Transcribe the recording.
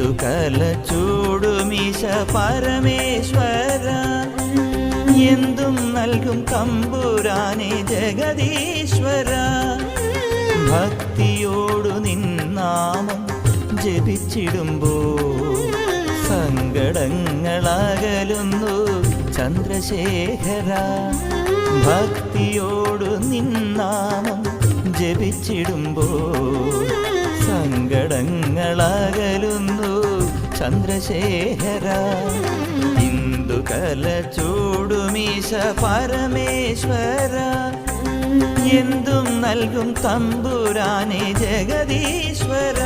ഇന്ദുകല ചൂടുമീശ പരമേശ്വര എന്തും നൽകും തമ്പുരാനെ ജഗദീശ്വര ഭക്തിയോടു നിന്നാമം ജപിച്ചിടുമ്പോൾ സങ്കടങ്ങളകലുന്നു ചന്ദ്രശേഖര ഭക്തിയോടു നിന്നാമം ജപിച്ചിടുമ്പോൾ സങ്കടങ്ങളകലുന്നു ചന്ദ്രശേഖര ഇന്ദുകല ചൂടുമീശ പരമേശ്വര എന്തും നൽകും തമ്പുരാനെ ജഗദീശ്വര